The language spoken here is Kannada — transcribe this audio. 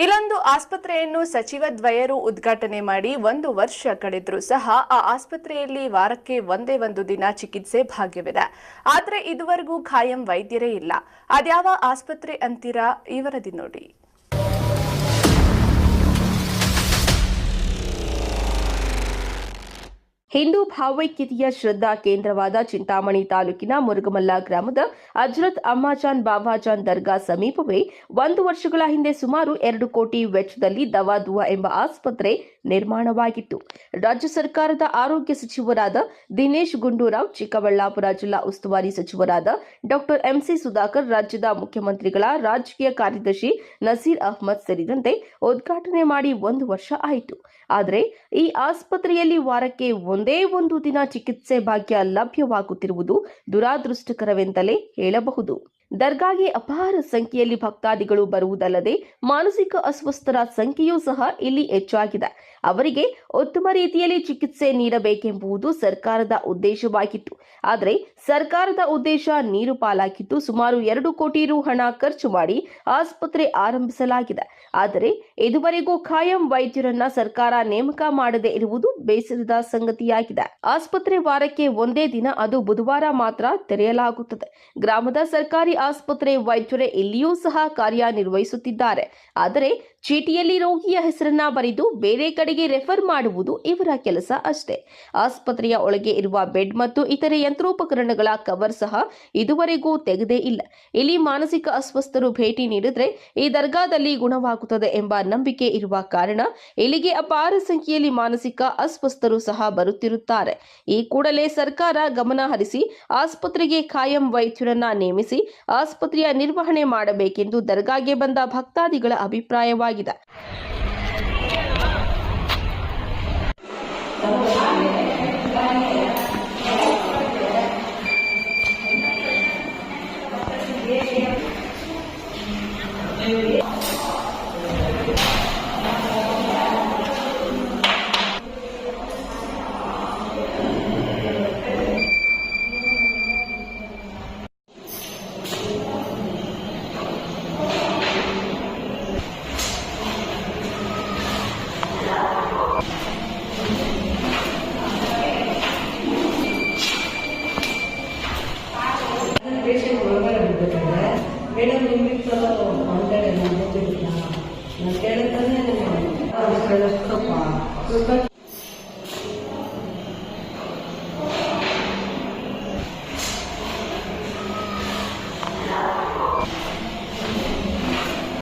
ಇಲ್ಲೊಂದು ಆಸ್ಪತ್ರೆಯನ್ನು ಸಚಿವ ದ್ವಯರು ಉದ್ಘಾಟನೆ ಮಾಡಿ 1 ವರ್ಷ ಕಳೆದರೂ ಸಹ ಆ ಆಸ್ಪತ್ರೆಯಲ್ಲಿ ವಾರಕ್ಕೆ ಒಂದೇ ಒಂದು ದಿನ ಚಿಕಿತ್ಸೆ ಭಾಗ್ಯವಿದೆ. ಆದರೆ ಇದುವರೆಗೂ ಖಾಯಂ ವೈದ್ಯರೇ ಇಲ್ಲ. ಅದ್ಯಾವ ಆಸ್ಪತ್ರೆ ಅಂತೀರಾ? ಈ ವರದಿ ನೋಡಿ. ಹಿಂದೂ ಭಾವೈಕ್ಯತೆಯ ಶ್ರದ್ಧಾ ಕೇಂದ್ರವಾದ ಚಿಂತಾಮಣಿ ತಾಲೂಕಿನ ಮುರುಗಮಲ್ಲ ಗ್ರಾಮದ ಹಜರತ್ ಅಮ್ಮಾಜಾನ್ ಬಾಬಾಜಾನ್ ದರ್ಗಾ ಸಮೀಪವೇ 1 ವರ್ಷಗಳ ಹಿಂದೆ ಸುಮಾರು 2 ಕೋಟಿ ವೆಚ್ಚದಲ್ಲಿ ದವಾದುವಾ ಎಂಬ ಆಸ್ಪತ್ರೆ ನಿರ್ಮಾಣವಾಗಿತ್ತು. ರಾಜ್ಯ ಸರ್ಕಾರದ ಆರೋಗ್ಯ ಸಚಿವರಾದ ದಿನೇಶ್ ಗುಂಡೂರಾವ್, ಚಿಕ್ಕಬಳ್ಳಾಪುರ ಜಿಲ್ಲಾ ಉಸ್ತುವಾರಿ ಸಚಿವರಾದ ಡಾ ಎಂಸಿ ಸುಧಾಕರ್, ರಾಜ್ಯದ ಮುಖ್ಯಮಂತ್ರಿಗಳ ರಾಜಕೀಯ ಕಾರ್ಯದರ್ಶಿ ನಸೀರ್ ಅಹ್ಮದ್ ಸೇರಿದಂತೆ ಉದ್ಘಾಟನೆ ಮಾಡಿ 1 ವರ್ಷ ಆಯಿತು. ಆದರೆ ಈ ಆಸ್ಪತ್ರೆಯಲ್ಲಿ ವಾರಕ್ಕೆ ಒಂದೇ ಒಂದು ದಿನ ಚಿಕಿತ್ಸೆ ಭಾಗ್ಯ ಲಭ್ಯವಾಗುತ್ತಿರುವುದು ದುರಾದೃಷ್ಟಕರವೆಂತಲೇ ಹೇಳಬಹುದು. ದರ್ಗಾಗೆ ಅಪಾರ ಸಂಖ್ಯೆಯಲ್ಲಿ ಭಕ್ತಾದಿಗಳು ಬರುವುದಲ್ಲದೆ ಮಾನಸಿಕ ಅಸ್ವಸ್ಥರ ಸಂಖ್ಯೆಯೂ ಸಹ ಇಲ್ಲಿ ಹೆಚ್ಚಾಗಿದೆ. ಅವರಿಗೆ ಉತ್ತಮ ರೀತಿಯಲ್ಲಿ ಚಿಕಿತ್ಸೆ ನೀಡಬೇಕೆಂಬುದು ಸರ್ಕಾರದ ಉದ್ದೇಶವಾಗಿತ್ತು. ಆದರೆ ಸರ್ಕಾರದ ಉದ್ದೇಶ ನೀರು ಪಾಲಾಗಿದ್ದು ಸುಮಾರು 2 ಕೋಟಿ ರು ಹಣ ಖರ್ಚು ಮಾಡಿ ಆಸ್ಪತ್ರೆ ಆರಂಭಿಸಲಾಗಿದೆ. ಆದರೆ ಇದುವರೆಗೂ ಖಾಯಂ ವೈದ್ಯರನ್ನ ಸರ್ಕಾರ ನೇಮಕ ಮಾಡದೇ ಇರುವುದು ಬೇಸರದ ಸಂಗತಿಯಾಗಿದೆ. ಆಸ್ಪತ್ರೆ ವಾರಕ್ಕೆ ಒಂದೇ ದಿನ, ಅದು ಬುಧವಾರ ಮಾತ್ರ ತೆರೆಯಲಾಗುತ್ತದೆ. ಗ್ರಾಮದ ಸರ್ಕಾರಿ ಆಸ್ಪತ್ರೆ ವೈದ್ಯರೇ ಇಲ್ಲಿಯೂ ಸಹ ಕಾರ್ಯನಿರ್ವಹಿಸುತ್ತಿದ್ದಾರೆ. ಆದರೆ ಚೀಟಿಯಲ್ಲಿ ರೋಗಿಯ ಹೆಸರನ್ನ ಬರೆದು ಬೇರೆ ಕಡೆಗೆ ರೆಫರ್ ಮಾಡುವುದು ಇವರ ಕೆಲಸ ಅಷ್ಟೇ. ಆಸ್ಪತ್ರೆಯ ಒಳಗೆ ಇರುವ ಬೆಡ್ ಮತ್ತು ಇತರೆ ಯಂತ್ರೋಪಕರಣಗಳ ಕವರ್ ಸಹ ಇದುವರೆಗೂ ತೆಗೆದೇ ಇಲ್ಲ. ಇಲ್ಲಿ ಮಾನಸಿಕ ಅಸ್ವಸ್ಥರು ಭೇಟಿ ನೀಡಿದ್ರೆ ಈ ದರ್ಗಾದಲ್ಲಿ ಗುಣವಾಗುತ್ತದೆ ಎಂಬ ನಂಬಿಕೆ ಇರುವ ಕಾರಣ ಇಲ್ಲಿಗೆ ಅಪಾರ ಸಂಖ್ಯೆಯಲ್ಲಿ ಮಾನಸಿಕ ಅಸ್ವಸ್ಥರು ಸಹ ಬರುತ್ತಿರುತ್ತಾರೆ. ಈ ಕೂಡಲೇ ಸರ್ಕಾರ ಗಮನ ಹರಿಸಿ ಆಸ್ಪತ್ರೆಗೆ ಖಾಯಂ ವೈದ್ಯರನ್ನ ನೇಮಿಸಿ ಆಸ್ಪತ್ರೆಯ ನಿರ್ವಹಣೆ ಮಾಡಬೇಕೆಂದು ದರ್ಗಾಗೆ ಬಂದ ಭಕ್ತಾದಿಗಳ ಅಭಿಪ್ರಾಯವಾಗಿದೆ. ಪೇಷಂಟ್ ಒಳಗಡೆ ಬಿಡ್ಬೇಕಂದ್ರೆ ಮೇಡಮ್ ನಿಮಗೆ ಮಾತಾಡಿ ನಾನು ಕೇಳಿದ್ರೆ ಸ್ವಲ್ಪ